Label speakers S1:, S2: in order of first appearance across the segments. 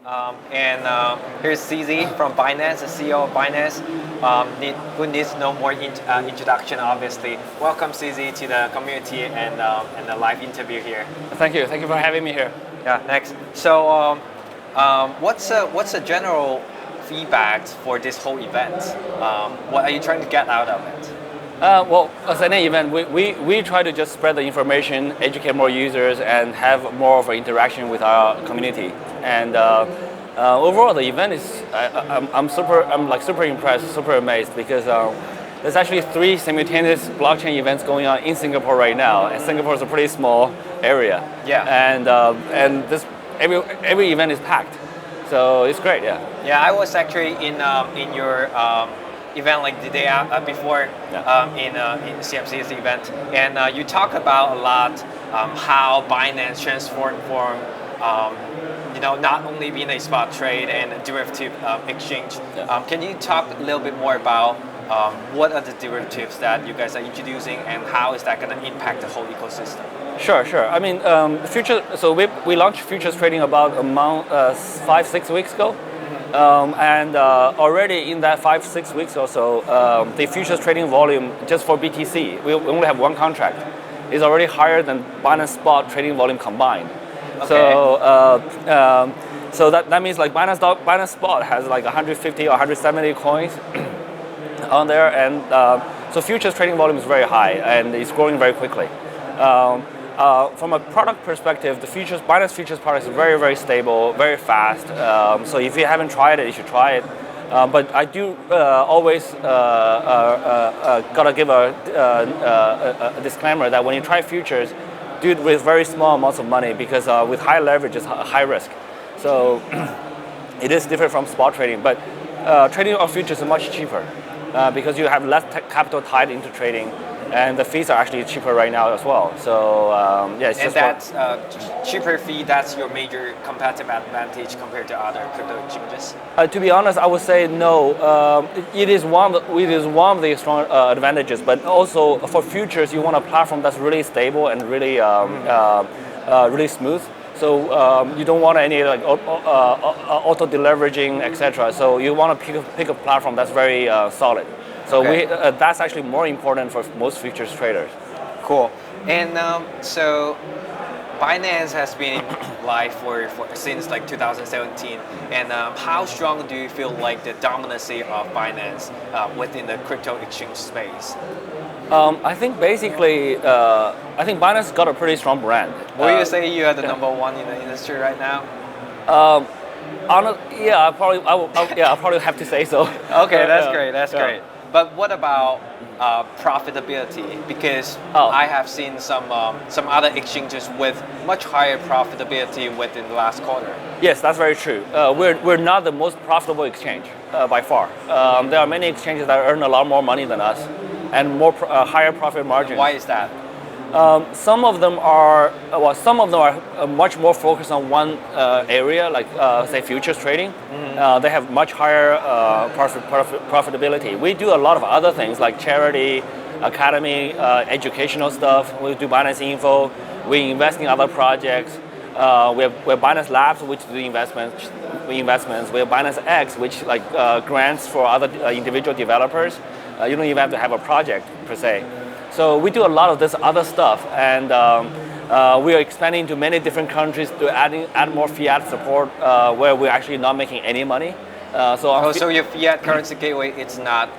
S1: Here's CZ from Binance, the CEO of Binance, who needs no more introduction, obviously. Welcome, CZ, to the community and the live interview here.
S2: Thank you for having me here.
S1: Yeah, thanks. So, what's the general feedback for this whole event? What are you trying to get out of it?
S2: Well, as any event, we try to just spread the information, educate more users, and have more of an interaction with our community. And overall, the event is I'm super impressed, super amazed, because there's actually 3 simultaneous blockchain events going on in Singapore right now, and Singapore is a pretty small area.
S1: Yeah.
S2: And this every event is packed, so it's great. Yeah.
S1: Yeah, I was actually in your event like the day before in CMC's event, and you talk about a lot how Binance transformed from not only being a spot trade and a derivative exchange.
S2: Yeah.
S1: Can you talk a little bit more about what are the derivatives that you guys are introducing, and how is that going to impact the whole ecosystem?
S2: Sure. I mean, So we launched futures trading about 5-6 weeks ago. And already in that 5-6 weeks or so, the futures trading volume just for BTC, we only have 1 contract, is already higher than Binance spot trading volume combined.
S1: Okay.
S2: So that means like Binance spot has like 150 or 170 coins on there, and so futures trading volume is very high and it's growing very quickly. From a product perspective, the Binance futures product is very, very stable, very fast. So if you haven't tried it, you should try it. But I do always gotta give a disclaimer that when you try futures, do it with very small amounts of money, because with high leverage is high risk. So it is different from spot trading. But trading on futures is much cheaper because you have less capital tied into trading. And the fees are actually cheaper right now as well. So it's
S1: and
S2: just
S1: that's cheaper fee. That's your major competitive advantage compared to other crypto exchanges.
S2: To be honest, I would say no. It is one of the strong advantages. But also for futures, you want a platform that's really stable and really really smooth. So you don't want any like auto deleveraging, etc. So you want to pick a platform that's very solid. So
S1: okay.
S2: That's actually more important for most futures traders.
S1: Cool. And so Binance has been live for since like 2017. And how strong do you feel like the dominancy of Binance within the crypto exchange space?
S2: I think basically, Binance got a pretty strong brand.
S1: Will you say you are the number 1 in the industry right now?
S2: I'll probably have to say so.
S1: Okay, that's great. That's great. But what about profitability? Because I have seen some other exchanges with much higher profitability within the last quarter.
S2: Yes, that's very true. We're not the most profitable exchange by far. There are many exchanges that earn a lot more money than us and higher profit margins.
S1: Why is that?
S2: Some of them are much more focused on one area, like say futures trading. They have much higher profitability. We do a lot of other things like charity, academy, educational stuff. We do Binance.info. We invest in other projects. We have Binance Labs, which do investments. We have Binance X, which like grants for other individual developers. You don't even have to have a project per se. So we do a lot of this other stuff, and we are expanding to many different countries to add more fiat support where we're actually not making any money.
S1: So your fiat currency gateway, it's not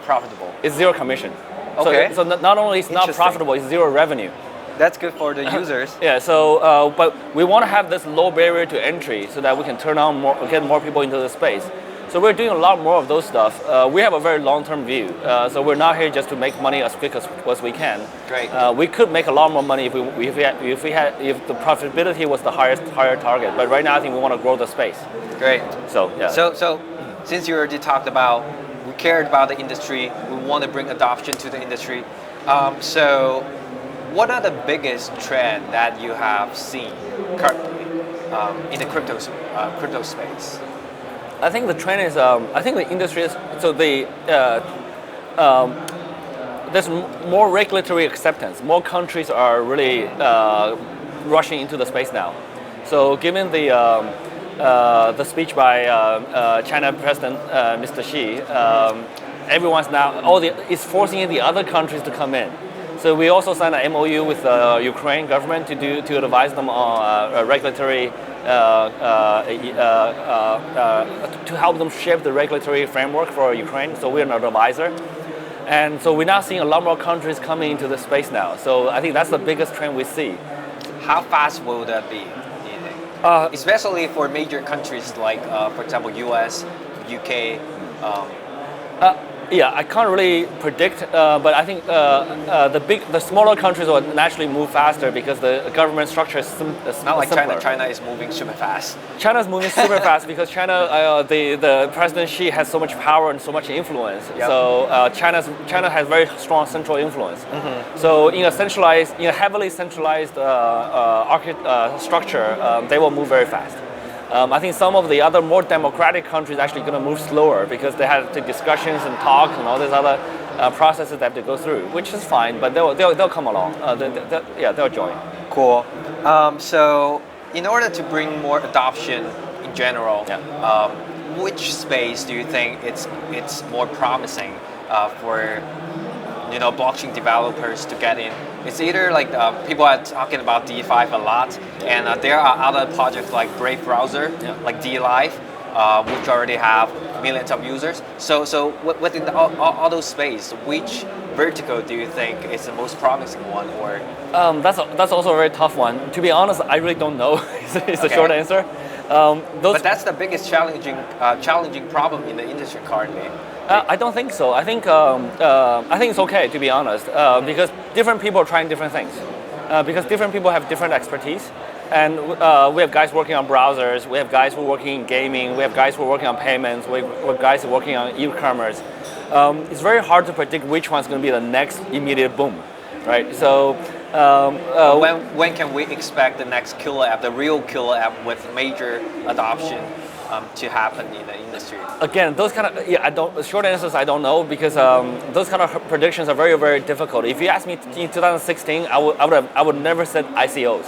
S1: profitable.
S2: It's zero commission.
S1: Okay.
S2: So not only it's not profitable, it's zero revenue.
S1: That's good for the users.
S2: Yeah. So but we want to have this low barrier to entry so that we can get more people into the space. So we're doing a lot more of those stuff. We have a very long-term view. So we're not here just to make money as quick as we can.
S1: Great.
S2: We could make a lot more money if the profitability was the higher target. But right now, I think we want to grow the space.
S1: Great.
S2: So yeah.
S1: So since you already talked about, we cared about the industry, we want to bring adoption to the industry. So what are the biggest trends that you have seen currently in the crypto space?
S2: I think the trend is, I think the industry is, so there's more regulatory acceptance. More countries are really rushing into the space now. So given the the speech by China President Mr. Xi, everyone's now is forcing the other countries to come in. So we also signed an MOU with the Ukraine government to advise them on regulatory to help them shape the regulatory framework for Ukraine. So we're an advisor. And so we're now seeing a lot more countries coming into the space now. So I think that's the biggest trend we see.
S1: How fast will that be, do you think? Especially for major countries like, for example, US, UK.
S2: Yeah, I can't really predict, but I think the smaller countries will naturally move faster because the government structure is
S1: not like
S2: simpler.
S1: China is moving super fast.
S2: China's moving super fast because China, the President Xi has so much power and so much influence.
S1: Yep.
S2: So China has very strong central influence. So in a heavily centralized structure, they will move very fast. I think some of the other more democratic countries actually going to move slower because they have the discussions and talk and all these other processes they have to go through, which is fine, but they'll come along. They'll join.
S1: Cool. So in order to bring more adoption in general, which space do you think it's more promising for blockchain developers to get in? It's either like people are talking about D5 a lot, and there are other projects like Brave Browser, like DLive, which already have millions of users. So within all those space, which vertical do you think is the most promising one? Or
S2: that's also a very tough one. To be honest, I really don't know. It's the short answer.
S1: But that's the biggest challenging problem in the industry currently.
S2: I don't think so. I think it's okay, to be honest, because different people are trying different things. Because different people have different expertise, and we have guys working on browsers, we have guys who are working in gaming, we have guys who are working on payments, we have guys who are working on e-commerce. It's very hard to predict which one's going to be the next immediate boom, right? So
S1: when can we expect the next killer app, the real killer app with major adoption? To happen in the industry?
S2: Again, those kind of short answers I don't know because those kind of predictions are very, very difficult. If you asked me in 2016, I would never said ICOs,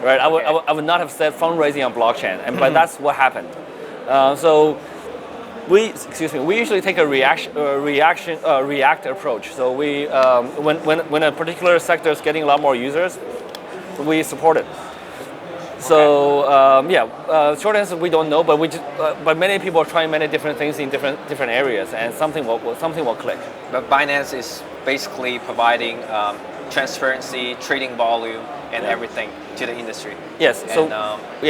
S2: right? I would not have said fundraising on blockchain, but that's what happened. So we usually take a react approach. So we when a particular sector is getting a lot more users, we support it. So short answer, we don't know, but many people are trying many different things in different areas, and something will click.
S1: But Binance is basically providing transparency, trading volume, and everything to the industry.
S2: Yes. And,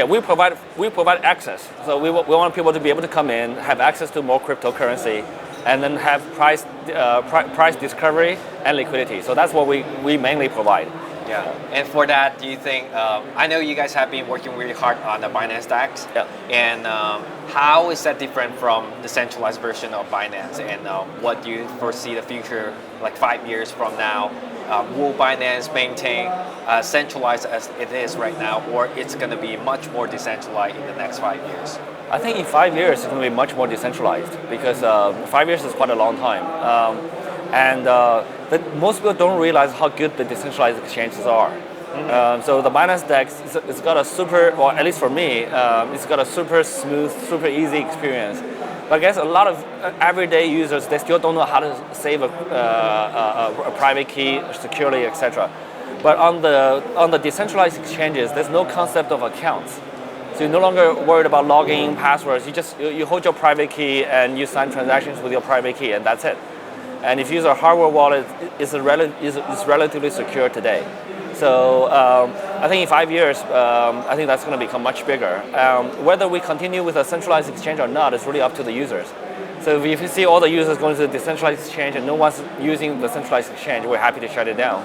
S2: we provide access. So we want people to be able to come in, have access to more cryptocurrency, and then have price discovery and liquidity. So that's what we mainly provide.
S1: Yeah, and for that, do you think, I know you guys have been working really hard on the Binance DEX, and how is that different from the centralized version of Binance, and what do you foresee the future, like 5 years from now? Will Binance maintain centralized as it is right now, or it's going to be much more decentralized in the next 5 years?
S2: I think in 5 years, it's going to be much more decentralized, because 5 years is quite a long time. But most people don't realize how good the decentralized exchanges are. So the Binance DEX, it's got a super, or at least for me, it's got a super smooth, super easy experience. But I guess a lot of everyday users, they still don't know how to save a private key securely, etc. But on the decentralized exchanges, there's no concept of accounts. So you're no longer worried about logging in passwords. You hold your private key and you sign transactions with your private key, and that's it. And if you use a hardware wallet, it's relatively secure today. So I think in 5 years, I think that's going to become much bigger. Whether we continue with a centralized exchange or not is really up to the users. So if you see all the users going to the decentralized exchange and no one's using the centralized exchange, we're happy to shut it down.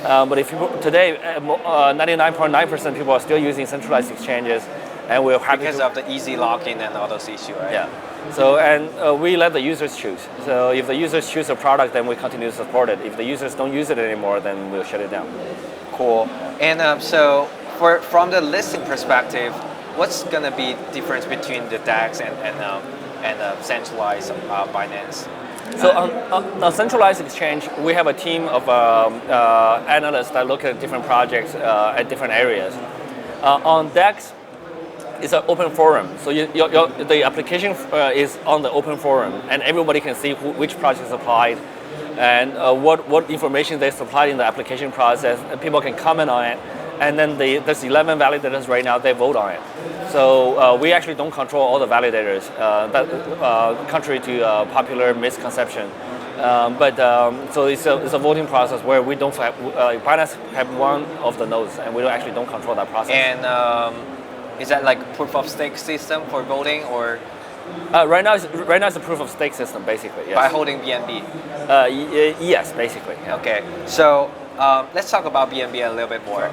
S2: But if today, 99.9% people are still using centralized exchanges, and we're happy
S1: because of the easy login and all those issues, right?
S2: Yeah. So we let the users choose. So if the users choose a product, then we continue to support it. If the users don't use it anymore, then we'll shut it down.
S1: Cool. And so from the listing perspective, what's going to be the difference between the DEX and centralized Binance?
S2: So on centralized exchange, we have a team of analysts that look at different projects at different areas. On DEX, it's an open forum. So the application is on the open forum, and everybody can see which project is applied, and what information they supplied in the application process. And people can comment on it, and then there's 11 validators right now. They vote on it. So we actually don't control all the validators, contrary to popular misconception. So it's a voting process where we don't have Binance have one of the nodes, and we don't control that process.
S1: And is that like proof of stake system for voting, or
S2: right now it's a proof of stake system basically. Yes.
S1: by holding BNB?
S2: Yes, basically. Yeah.
S1: Okay, so let's talk about BNB a little bit more.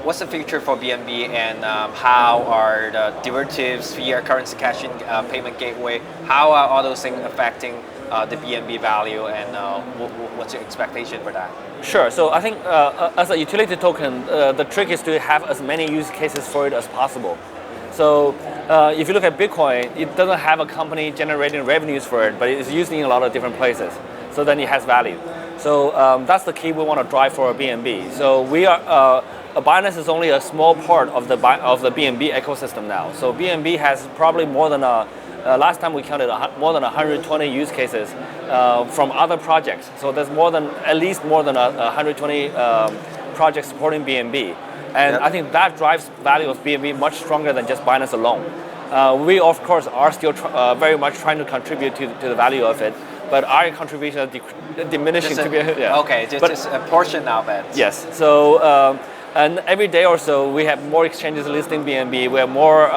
S1: What's the future for BNB, and how are the derivatives, fiat currency caching, payment gateway, how are all those things affecting the BNB value, and what's your expectation for that?
S2: Sure. So I think as a utility token, the trick is to have as many use cases for it as possible. So if you look at Bitcoin, it doesn't have a company generating revenues for it, but it is used in a lot of different places. So then it has value. So that's the key we want to drive for BNB. So we are Binance is only a small part of the BNB ecosystem now. So BNB has probably more than last time we counted more than 120 use cases from other projects. So there's at least more than 120 projects supporting BNB. And
S1: Yep.
S2: I think that drives value of BNB much stronger than just Binance alone. We of course are still very much trying to contribute to the value of it, but our contribution is diminishing to be
S1: Okay, just a portion of it.
S2: Yes. So. And every day or so, we have more exchanges listing BNB. We have more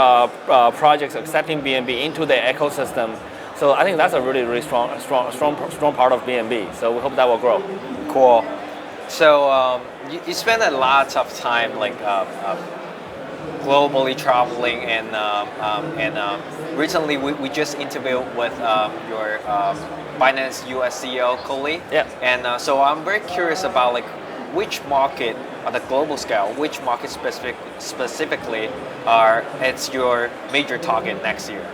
S2: projects accepting BNB into the ecosystem. So I think that's a really strong part of BNB. So we hope that will grow.
S1: Cool. So you spend a lot of time like globally traveling, and recently we just interviewed with your Binance US CEO Coley.
S2: Yeah.
S1: And so I'm very curious about like which market on the global scale, which market specifically it's your major target next year?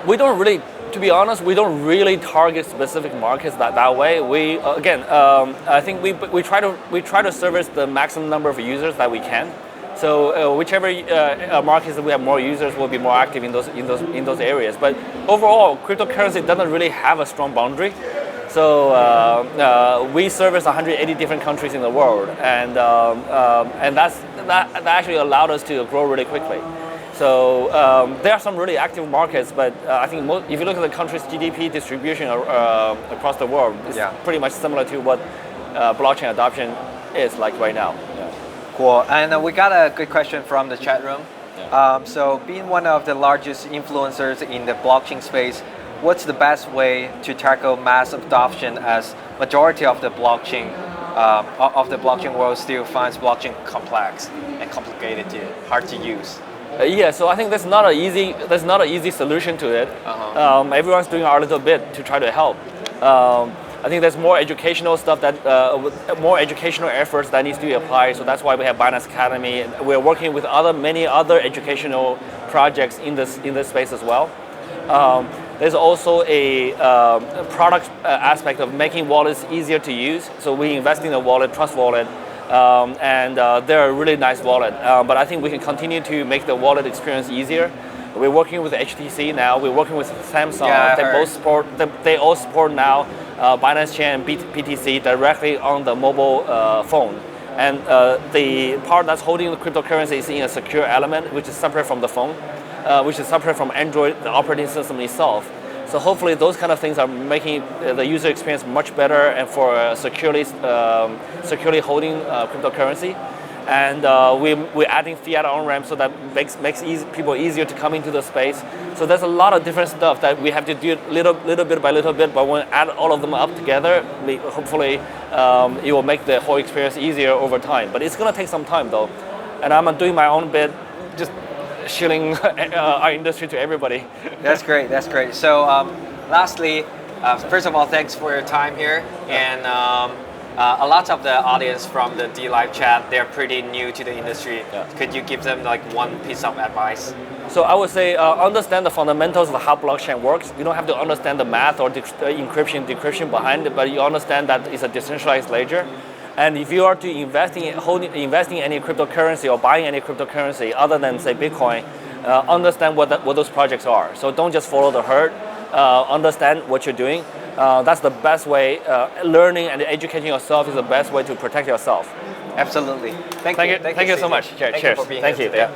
S2: We don't really, to be honest, we don't really target specific markets that way. We I think we try to service the maximum number of users that we can. So whichever markets that we have more users, will be more active in those areas. But overall, cryptocurrency doesn't really have a strong boundary. So we service 180 different countries in the world, and that actually allowed us to grow really quickly. So there are some really active markets, but I think if you look at the country's GDP distribution across the world, it's pretty much similar to what blockchain adoption is like right now. Yeah.
S1: Cool. And we got a good question from the chat room.
S2: Yeah.
S1: So being one of the largest influencers in the blockchain space, what's the best way to tackle mass adoption, as majority of the blockchain world still finds blockchain complex and complicated, hard to use?
S2: So I think there's not an easy solution to it. Everyone's doing our little bit to try to help. I think there's more educational stuff more educational efforts that needs to be applied. So that's why we have Binance Academy. We're working with many other educational projects in this space as well. There's also a product aspect of making wallets easier to use. So we invest in a wallet, Trust Wallet, and they're a really nice wallet. But I think we can continue to make the wallet experience easier. We're working with HTC now. We're working with Samsung.
S1: Yeah,
S2: they all support now Binance Chain and BTC directly on the mobile phone. And the part that's holding the cryptocurrency is in a secure element, which is separate from the phone, which is separate from Android, the operating system itself. So hopefully those kind of things are making the user experience much better, and for securely holding cryptocurrency. And we're adding fiat on-ramp, so that makes people easier to come into the space. So there's a lot of different stuff that we have to do little bit by little bit, but when we add all of them up together, hopefully it will make the whole experience easier over time. But it's going to take some time though, and I'm doing my own bit, just shilling our industry to everybody.
S1: That's great. So lastly, first of all, thanks for your time here. And a lot of the audience from the D-Live chat, they're pretty new to the industry.
S2: Yeah.
S1: Could you give them like one piece of advice?
S2: So I would say understand the fundamentals of how blockchain works. You don't have to understand the math or encryption, decryption behind it, but you understand that it's a decentralized ledger. And if you are to invest in any cryptocurrency or buying any cryptocurrency other than say Bitcoin, understand what those projects are. So don't just follow the herd. Understand what you're doing. That's the best way. Learning and educating yourself is the best way to protect yourself.
S1: Absolutely.
S2: Thank you so much.
S1: Thank you for being here today.
S2: Yeah.